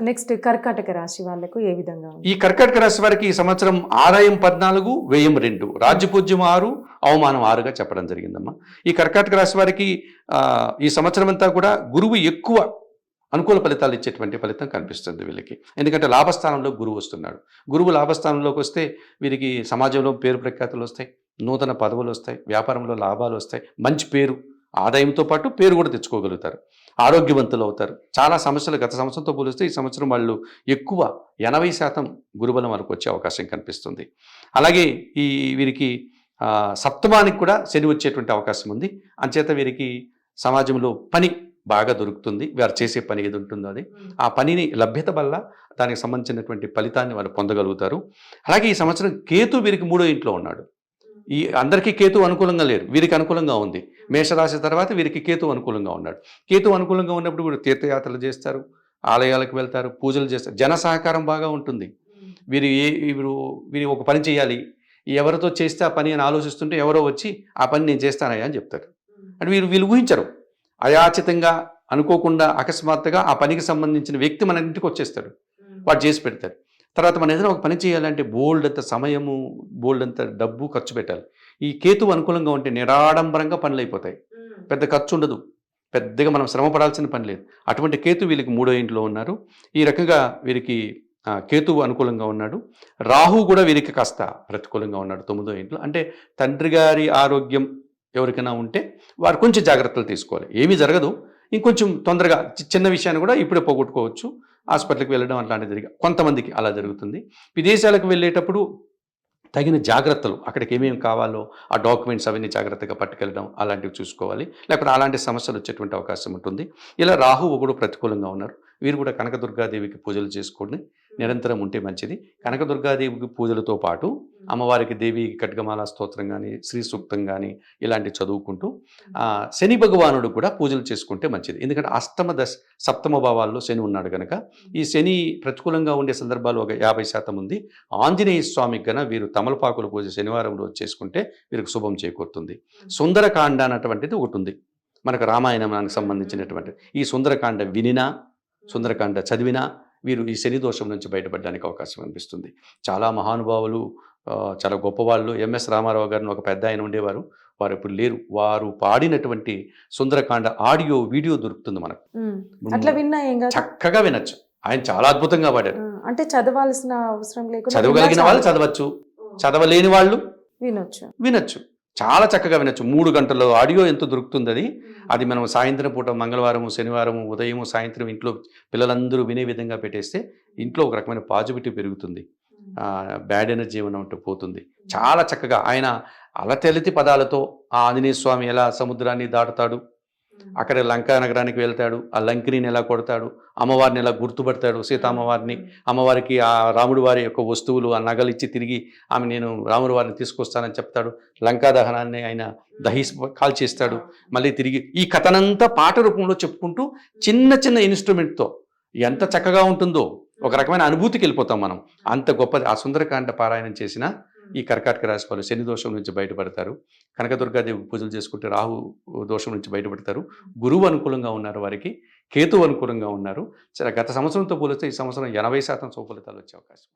Next కర్కాటక రాశి వాళ్ళకు ఏ విధంగా ఉంది? ఈ కర్కాటక రాశి వారికి ఈ సంవత్సరం ఆదాయం 14, వ్యయం 2, రాజ్యపూజ్యం 6, అవమానం 6గా చెప్పడం జరిగిందమ్మా. ఈ కర్కాటక రాశి వారికి ఈ సంవత్సరం అంతా కూడా గురువు ఎక్కువ అనుకూల ఫలితాలు ఇచ్చేటువంటి ఫలితం కనిపిస్తుంది వీళ్ళకి. ఎందుకంటే లాభస్థానంలో గురువు వస్తున్నాడు. గురువు లాభస్థానంలోకి వస్తే వీరికి సమాజంలో పేరు ప్రఖ్యాతులు వస్తాయి, నూతన పదవులు వస్తాయి, వ్యాపారంలో లాభాలు వస్తాయి, మంచి పేరు, ఆదాయంతో పాటు పేరు కూడా తెచ్చుకోగలుగుతారు, ఆరోగ్యవంతులు అవుతారు. చాలా సమస్యలు గత సంవత్సరంతో పోలిస్తే ఈ సంవత్సరం వాళ్ళు ఎక్కువ 80% గురుబలం వరకు వచ్చే అవకాశం కనిపిస్తుంది. అలాగే వీరికి సప్తమానికి కూడా శని వచ్చేటువంటి అవకాశం ఉంది. అంచేత వీరికి సమాజంలో పని బాగా దొరుకుతుంది. వారు చేసే పని ఏది ఉంటుందో అది, ఆ పనిని లభ్యత వల్ల దానికి సంబంధించినటువంటి ఫలితాన్ని వాళ్ళు పొందగలుగుతారు. అలాగే ఈ సంవత్సరం కేతు వీరికి 3వ ఇంట్లో ఉన్నాడు. ఈ అందరికీ కేతు అనుకూలంగా లేరు, వీరికి అనుకూలంగా ఉంది. మేషరాశి తర్వాత వీరికి కేతు అనుకూలంగా ఉన్నాడు. కేతు అనుకూలంగా ఉన్నప్పుడు వీరు తీర్థయాత్రలు చేస్తారు, ఆలయాలకు వెళ్తారు, పూజలు చేస్తారు, జన సహకారం బాగా ఉంటుంది. వీరు ఒక పని చేయాలి, ఎవరితో చేస్తే ఆ పని అని ఆలోచిస్తుంటే ఎవరో వచ్చి ఆ పని నేను చేస్తానయ్యా అని చెప్తారు. అంటే వీళ్ళు ఊహించరు, అయాచితంగా అనుకోకుండా అకస్మాత్తుగా ఆ పనికి సంబంధించిన వ్యక్తి మన ఇంటికి వచ్చేస్తాడు, వాడు చేసి పెడతాడు. తర్వాత మనం ఏదైనా ఒక పని చేయాలంటే బోల్డ్ అంత సమయము, బోల్డ్ అంత డబ్బు ఖర్చు పెట్టాలి. ఈ కేతువు అనుకూలంగా ఉంటే నిరాడంబరంగా పనులు అయిపోతాయి, పెద్ద ఖర్చు ఉండదు, పెద్దగా మనం శ్రమ పడాల్సిన పని లేదు. అటువంటి కేతు వీళ్ళకి 3వ ఇంట్లో ఉన్నారు. ఈ రకంగా వీరికి కేతువు అనుకూలంగా ఉన్నాడు. రాహు కూడా వీరికి కాస్త ప్రతికూలంగా ఉన్నాడు 9వ ఇంట్లో. అంటే తండ్రి గారి ఆరోగ్యం ఎవరికైనా ఉంటే వారు కొంచెం జాగ్రత్తలు తీసుకోవాలి. ఏమీ జరగదు, ఇంకొంచెం తొందరగా చిన్న విషయాన్ని కూడా ఇప్పుడే పోగొట్టుకోవచ్చు. హాస్పిటల్కి వెళ్ళడం అట్లాంటిది జరిగి కొంతమందికి అలా జరుగుతుంది. విదేశాలకు వెళ్ళేటప్పుడు తగిన జాగ్రత్తలు, అక్కడికి ఏమేమి కావాలో ఆ డాక్యుమెంట్స్ అవన్నీ జాగ్రత్తగా పట్టుకెళ్ళడం అలాంటివి చూసుకోవాలి, లేకపోతే అలాంటి సమస్యలు వచ్చేటువంటి అవకాశం ఉంటుంది. ఇలా రాహువు కూడా ప్రతికూలంగా ఉన్నారు. వీరు కూడా కనకదుర్గాదేవికి పూజలు చేసుకొని నిరంతరం ఉంటే మంచిది. కనకదుర్గాదేవికి పూజలతో పాటు అమ్మవారికి దేవి ఖడ్గమాల స్తోత్రం కానీ, శ్రీ సూక్తం కానీ ఇలాంటివి చదువుకుంటూ శని భగవానుడు కూడా పూజలు చేసుకుంటే మంచిది. ఎందుకంటే సప్తమ భావాల్లో శని ఉన్నాడు కనుక ఈ శని ప్రతికూలంగా ఉండే సందర్భాలు ఒక 50% ఉంది. ఆంజనేయ స్వామికి గన వీరు తమలపాకుల పూజ శనివారం రోజు చేసుకుంటే వీరికి శుభం చేకూరుతుంది. సుందరకాండ అన్నటువంటిది ఒకటి ఉంది మనకు రామాయణానికి సంబంధించినటువంటి. ఈ సుందరకాండ వినినా, సుందరకాండ చదివినా వీరు ఈ శని దోషం నుంచి బయటపడడానికి అవకాశం అనిపిస్తుంది. చాలా మహానుభావులు, చాలా గొప్పవాళ్ళు, ఎంఎస్ రామారావు గారిని ఒక పెద్ద ఆయన ఉండేవారు, వారు ఇప్పుడు లేరు. వారు పాడినటువంటి సుందరకాండ ఆడియో వీడియో దొరుకుతుంది మనకు, అట్లా విన్నా చక్కగా వినొచ్చు. ఆయన చాలా అద్భుతంగా పాడారు. అంటే చదవాల్సిన అవసరం లేకుండా చదవగలిగిన వాళ్ళు చదవచ్చు, చదవలేని వాళ్ళు వినొచ్చు, చాలా చక్కగా వినొచ్చు. 3 గంటల ఆడియో ఎంత దొరుకుతుంది. అది మనం సాయంత్రం పూట మంగళవారం, శనివారం ఉదయం, సాయంత్రం ఇంట్లో పిల్లలందరూ వినే విధంగా పెట్టేస్తే ఇంట్లో ఒక రకమైన పాజిటివిటీ పెరుగుతుంది, బ్యాడ్ ఎనర్జీ ఏమైనా ఉంటే పోతుంది. చాలా చక్కగా ఆయన అలతెలితి పదాలతో ఆ ఆంజనేయ స్వామి ఎలా సముద్రాన్ని దాటుతాడు, అక్కడ లంకా నగరానికి వెళ్తాడు, ఆ లంకిని ఎలా కొడతాడు, అమ్మవారిని ఎలా గుర్తుపడతాడు, సీతామ్మవారిని, అమ్మవారికి ఆ రాముడి వారి యొక్క వస్తువులు ఆ నగలు ఇచ్చి తిరిగి ఆమె నేను రాముడి వారిని తీసుకొస్తానని చెప్తాడు, లంకా దహనాన్ని ఆయన కాల్చేస్తాడు, మళ్ళీ తిరిగి ఈ కథనంతా పాట రూపంలో చెప్పుకుంటూ చిన్న చిన్న ఇన్స్ట్రుమెంట్తో ఎంత చక్కగా ఉంటుందో ఒక రకమైన అనుభూతికి వెళ్ళిపోతాం మనం. అంత గొప్పది ఆ సుందరకాండ పారాయణం చేసిన ఈ కర్కాటక రాశి వాళ్ళు శని దోషం నుంచి బయటపడతారు. కనకదుర్గాదేవి పూజలు చేసుకుంటే రాహు దోషం నుంచి బయటపడతారు. గురువు అనుకూలంగా ఉన్నారు, వారికి కేతు అనుకూలంగా ఉన్నారు. గత సంవత్సరంతో పోలిస్తే ఈ సంవత్సరం 80% ఫలితాలు వచ్చే అవకాశం.